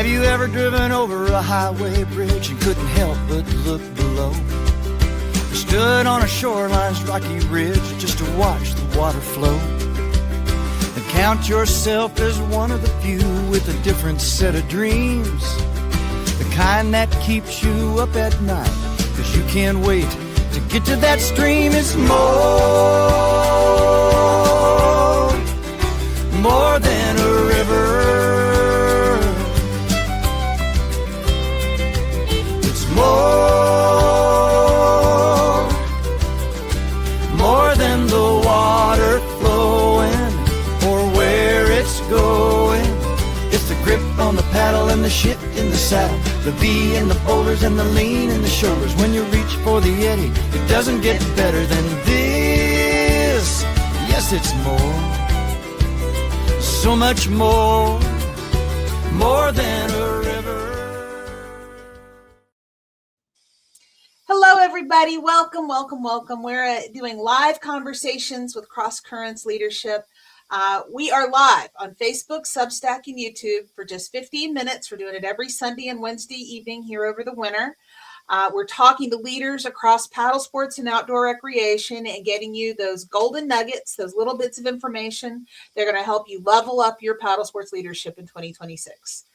Have you ever driven over a highway bridge and couldn't help but look below? Or stood on a shoreline's rocky ridge just to watch the water flow? And count yourself as one of the few with a different set of dreams, the kind that keeps you up at night, 'cause you can't wait to get to that stream. It's more than a river. It's more than the water flowing or where it's going. It's the grip on the paddle and the shit in the saddle, the V in the boulders and the lean in the shoulders. When you reach for the eddy, it doesn't get better than this. Yes, it's more, so much more than a river. Hello, everybody. Welcome. We're doing live conversations with Cross Currents Leadership. We are live on Facebook, Substack, and YouTube for just 15 minutes. We're doing it every Sunday and Wednesday evening here over the winter. We're talking to leaders across paddle sports and outdoor recreation and getting you those golden nuggets, those little bits of information. They're going to help you level up your paddle sports leadership in 2026.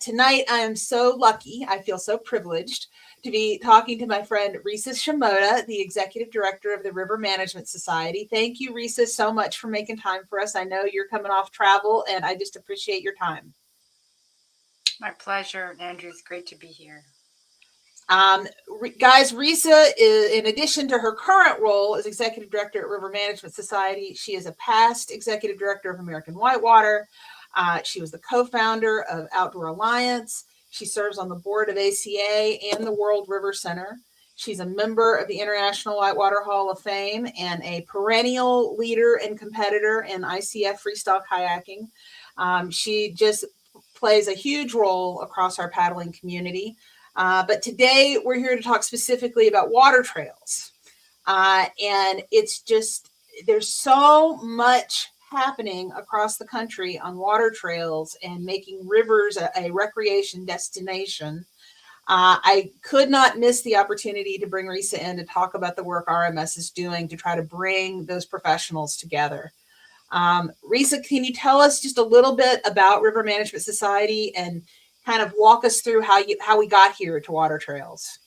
Tonight, I am so lucky. I feel so privileged to be talking to my friend Risa Shimoda, the Executive Director of the River Management Society. Thank you, Risa, so much for making time for us. I know you're coming off travel, and I just appreciate your time. My pleasure, Andrew. It's great to be here. Guys, Risa is, in addition to her current role as Executive Director at River Management Society, she is a past Executive Director of American Whitewater. She was the co-founder of Outdoor Alliance. She serves on the board of ACA and the World River Center. She's a member of the International Whitewater Hall of Fame and a perennial leader and competitor in ICF freestyle kayaking. She just plays a huge role across our paddling community. But today we're here to talk specifically about water trails. And it's just, there's so much happening across the country on water trails and making rivers a recreation destination. I could not miss the opportunity to bring Risa in to talk about the work RMS is doing to try to bring those professionals together. Risa, can you tell us just a little bit about River Management Society and kind of walk us through how we got here to water trails?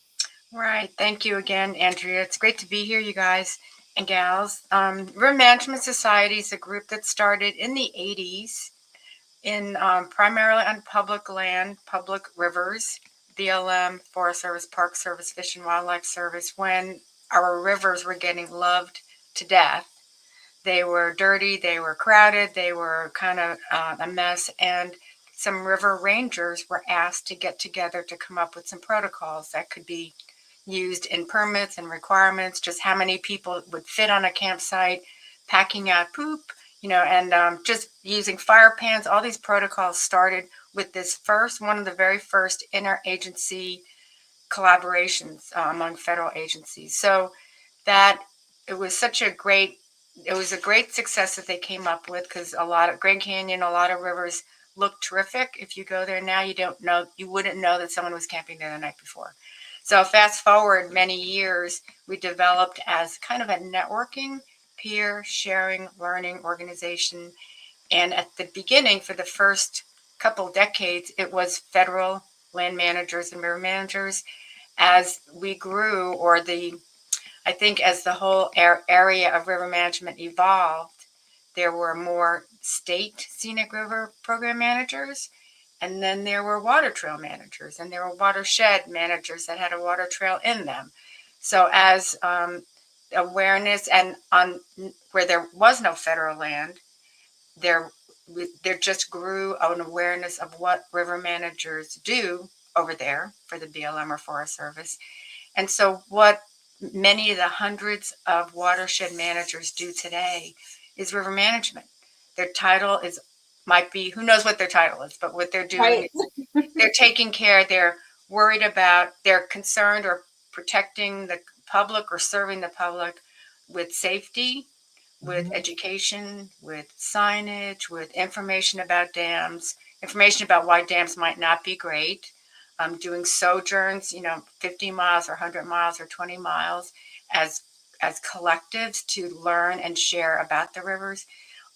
Right. Thank you again, Andrea. It's great to be here, you guys and gals. River Management Society is a group that started in the 80s in primarily on public land, public rivers, BLM, Forest Service, Park Service, Fish and Wildlife Service, when our rivers were getting loved to death. They were dirty, they were crowded, they were kind of a mess, and some river rangers were asked to get together to come up with some protocols that could be used in permits and requirements, just how many people would fit on a campsite, packing out poop, and just using fire pans. All these protocols started with this one of the very first interagency collaborations among federal agencies. So that it was a great success that they came up with, because a lot of Grand Canyon, a lot of rivers look terrific. If you go there now, you wouldn't know that someone was camping there the night before. So fast forward many years, we developed as kind of a networking, peer sharing, learning organization. And at the beginning, for the first couple decades, it was federal land managers and river managers. As we grew, I think as the whole area of river management evolved, there were more state scenic river program managers, and then there were water trail managers, and there were watershed managers that had a water trail in them. So as awareness, and on where there was no federal land, there just grew an awareness of what river managers do over there for the BLM or Forest Service. And so what many of the hundreds of watershed managers do today is river management. Their title might be, who knows what their title is, but what they're doing, right. They're taking care, they're worried about, they're concerned or protecting the public or serving the public with safety, with education, with signage, with information about dams, information about why dams might not be great, doing sojourns, 50 miles or 100 miles or 20 miles as collectives to learn and share about the rivers.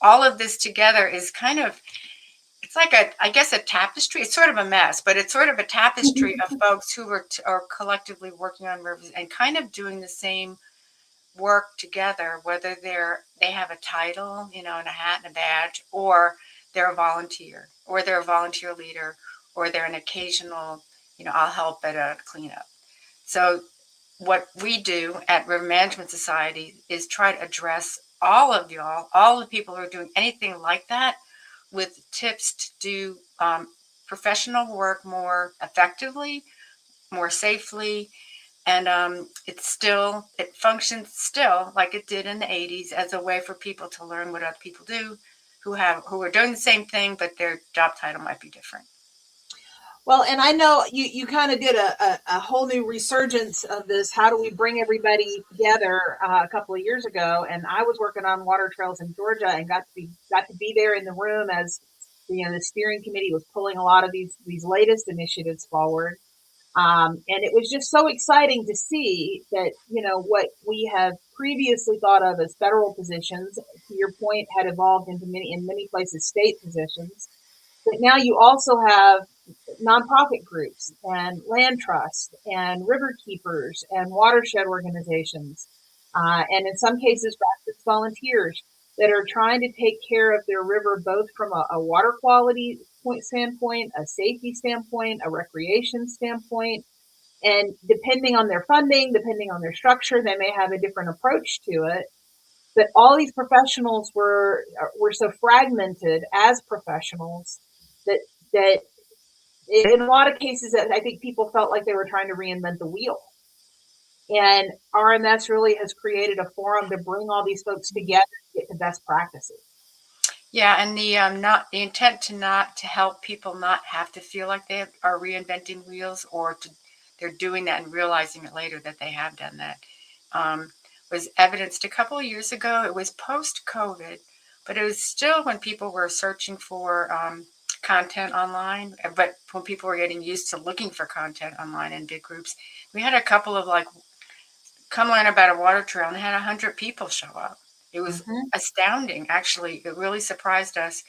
All of this together is kind of, it's like I guess a tapestry. It's sort of a mess, but it's sort of a tapestry of folks who are collectively working on rivers and kind of doing the same work together, whether they have a title, and a hat and a badge, or they're a volunteer, or they're a volunteer leader, or they're an occasional, I'll help at a cleanup. So what we do at River Management Society is try to address all of y'all, all the people who are doing anything like that, with tips to do professional work more effectively, more safely. And it functions still like it did in the 80s as a way for people to learn what other people do who are doing the same thing, but their job title might be different. Well, and I know you kind of did a whole new resurgence of this. How do we bring everybody together a couple of years ago? And I was working on water trails in Georgia and got to be there in the room as the steering committee was pulling a lot of these latest initiatives forward. And it was just so exciting to see that, what we have previously thought of as federal positions, to your point, had evolved into in many places, state positions. But now you also have nonprofit groups and land trusts and RiverKeepers and watershed organizations, and in some cases, grassroots volunteers that are trying to take care of their river, both from a water quality standpoint, a safety standpoint, a recreation standpoint. And depending on their funding, depending on their structure, they may have a different approach to it. But all these professionals were so fragmented as professionals that in a lot of cases, I think people felt like they were trying to reinvent the wheel. And RMS really has created a forum to bring all these folks together to get the best practices. Yeah, and the intent to help people not have to feel like they are reinventing wheels, or they're doing that and realizing it later that they have done that, was evidenced a couple of years ago. It was post-COVID, but it was still when people were searching for content online, but when people were getting used to looking for content online in big groups. We had a couple of come learn about a water trail, and had 100 people show up. It was astounding, actually. It really surprised us.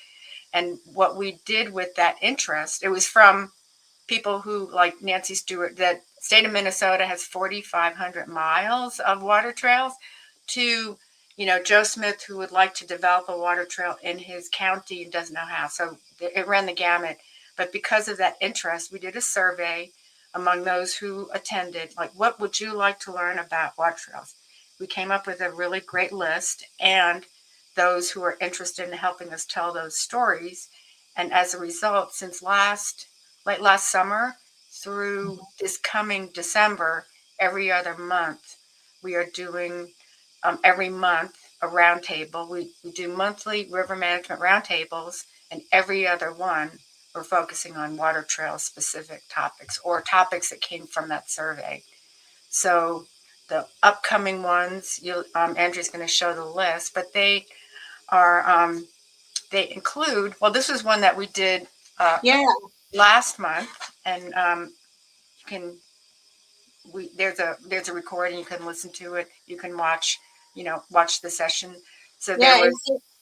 And what we did with that interest, it was from people who, like Nancy Stewart, the state of Minnesota has 4,500 miles of water trails, to, Joe Smith, who would like to develop a water trail in his county and doesn't know how. So it ran the gamut. But because of that interest, we did a survey among those who attended, what would you like to learn about water trails? We came up with a really great list, and those who are interested in helping us tell those stories. And as a result, since late last summer through this coming December, every other month, we are doing every month a roundtable. We do monthly river management roundtables, and every other one we're focusing on water trail specific topics or topics that came from that survey. So the upcoming ones, Andrew's going to show the list, but they are they include. Well, this was one that we did last month, and there's a recording. You can listen to it. You can watch the session. So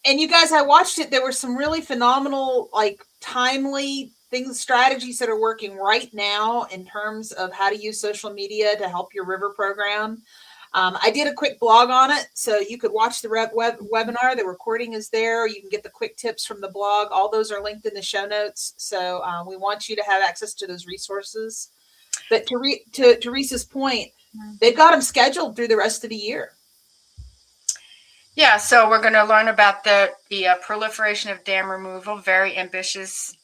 and you guys, I watched it. There were some really phenomenal, timely strategies that are working right now in terms of how to use social media to help your river program. I did a quick blog on it, so you could watch the webinar. The recording is there. You can get the quick tips from the blog. All those are linked in the show notes. So we want you to have access to those resources. But to Risa's point, they've got them scheduled through the rest of the year. Yeah, so we're going to learn about the proliferation of dam removal, very ambitious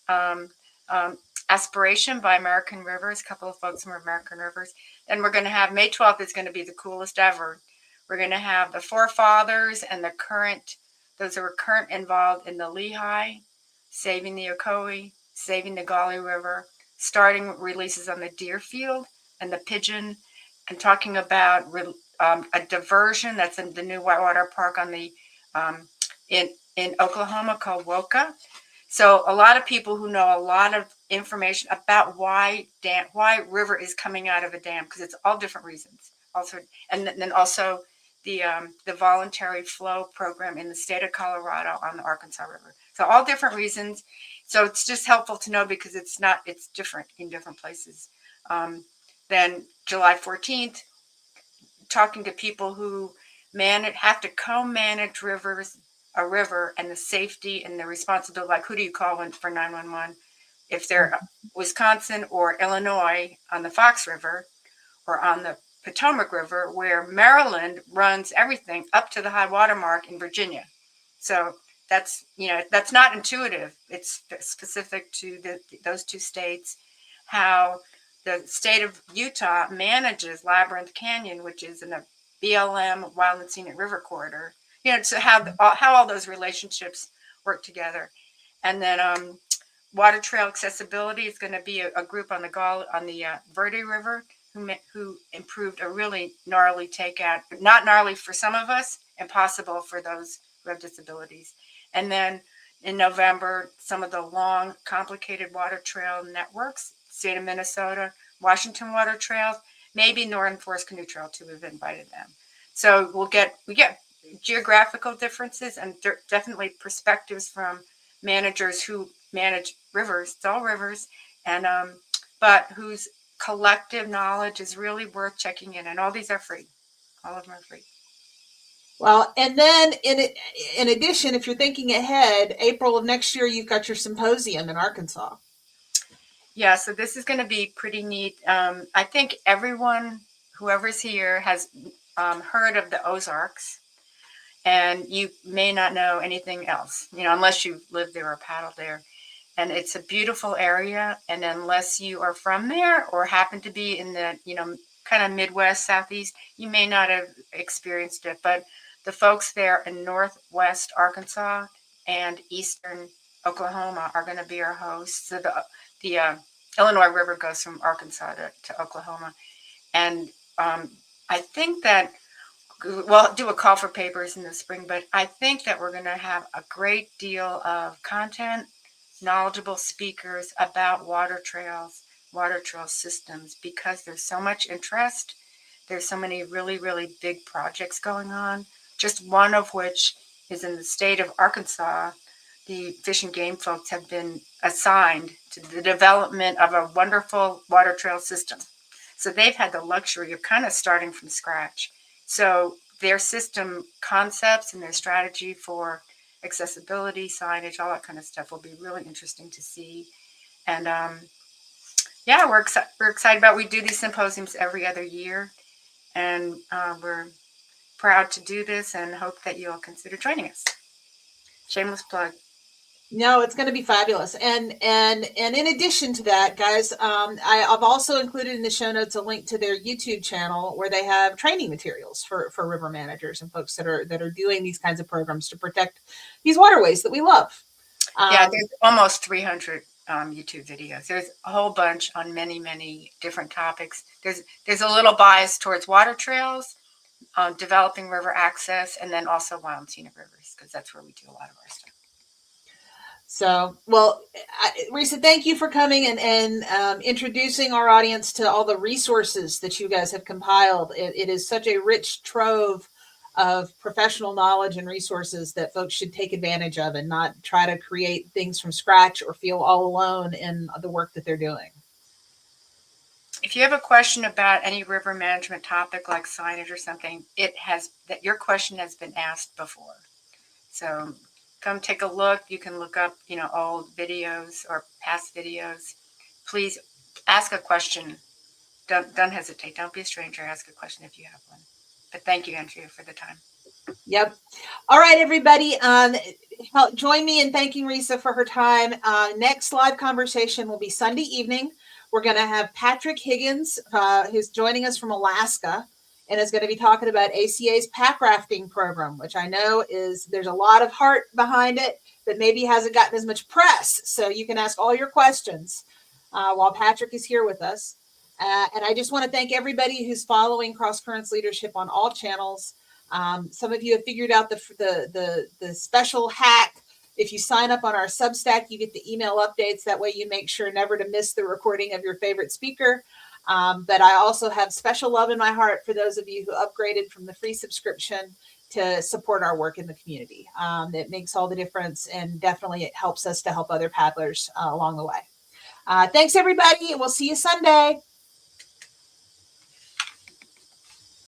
aspiration by American Rivers, a couple of folks from American Rivers. And we're going to have May 12th is going to be the coolest ever. We're going to have the forefathers and those who are current involved in the Lehigh, saving the Ocoee, saving the Gauley River, starting releases on the Deerfield and the Pigeon, and talking about a diversion that's in the new Whitewater Park on the in Oklahoma called WOCA. So a lot of people who know a lot of information about why river is coming out of a dam, because it's all different reasons. Also, and then also the voluntary flow program in the state of Colorado on the Arkansas River. So all different reasons. So it's just helpful to know because it's different in different places. Then July 14th, talking to people who have to co-manage a river and the safety and the responsibility, like who do you call for 911? If they're Wisconsin or Illinois on the Fox River or on the Potomac River, where Maryland runs everything up to the high water mark in Virginia. So that's not intuitive. It's specific to those two states, how the state of Utah manages Labyrinth Canyon, which is in a BLM Wild and Scenic River Corridor. So how all those relationships work together. And then water trail accessibility is going to be a group on the Verde River who improved a really gnarly takeout. Not gnarly for some of us, impossible for those who have disabilities. And then in November, some of the long, complicated water trail networks, state of Minnesota, Washington Water Trails, maybe Northern Forest Canoe Trail too. We've invited them. So we get geographical differences and definitely perspectives from managers who manage rivers. It's all rivers, and but whose collective knowledge is really worth checking in. And all these are free. All of them are free. Well, and then in addition, if you're thinking ahead, April of next year, you've got your symposium in Arkansas. Yeah, so this is going to be pretty neat. I think whoever's here has heard of the Ozarks, and you may not know anything else, unless you've lived there or paddled there. And it's a beautiful area. And unless you are from there or happen to be in the, kind of Midwest, Southeast, you may not have experienced it. But the folks there in Northwest Arkansas and Eastern Oklahoma are going to be our hosts. So the Illinois River goes from Arkansas to Oklahoma. And I think that we'll do a call for papers in the spring, but I think that we're going to have a great deal of content, knowledgeable speakers about water trail systems, because there's so much interest. There's so many really, really big projects going on, just one of which is in the state of Arkansas. The Fish and Game folks have been assigned to the development of a wonderful water trail system. So they've had the luxury of kind of starting from scratch. So their system concepts and their strategy for accessibility, signage, all that kind of stuff will be really interesting to see. And we're excited about. We do these symposiums every other year, and we're proud to do this and hope that you'll consider joining us. Shameless plug. No, it's going to be fabulous. And in addition to that, guys, I've also included in the show notes a link to their YouTube channel where they have training materials for river managers and folks that are doing these kinds of programs to protect these waterways that we love. There's almost 300 YouTube videos. There's a whole bunch on many, many different topics. There's a little bias towards water trails, developing river access, and then also wild and scenic rivers, because that's where we do a lot of our stuff. So, well, Risa, thank you for coming and introducing our audience to all the resources that you guys have compiled. It is such a rich trove of professional knowledge and resources that folks should take advantage of and not try to create things from scratch or feel all alone in the work that they're doing. If you have a question about any river management topic like signage or something, your question has been asked before. So come take a look. You can look up, old videos or past videos. Please ask a question. Don't hesitate. Don't be a stranger. Ask a question if you have one. But thank you, Andrea, for the time. Yep. All right, everybody. Join me in thanking Risa for her time. Next live conversation will be Sunday evening. We're going to have Patrick Higgins, who's joining us from Alaska, and is going to be talking about ACA's pack rafting program, which I know there's a lot of heart behind it, but maybe hasn't gotten as much press. So you can ask all your questions while Patrick is here with us. And I just want to thank everybody who's following Cross Currents Leadership on all channels. Some of you have figured out the special hack. If you sign up on our Substack, you get the email updates. That way you make sure never to miss the recording of your favorite speaker. But I also have special love in my heart for those of you who upgraded from the free subscription to support our work in the community. It makes all the difference, and definitely it helps us to help other paddlers along the way. Thanks, everybody, and we'll see you Sunday.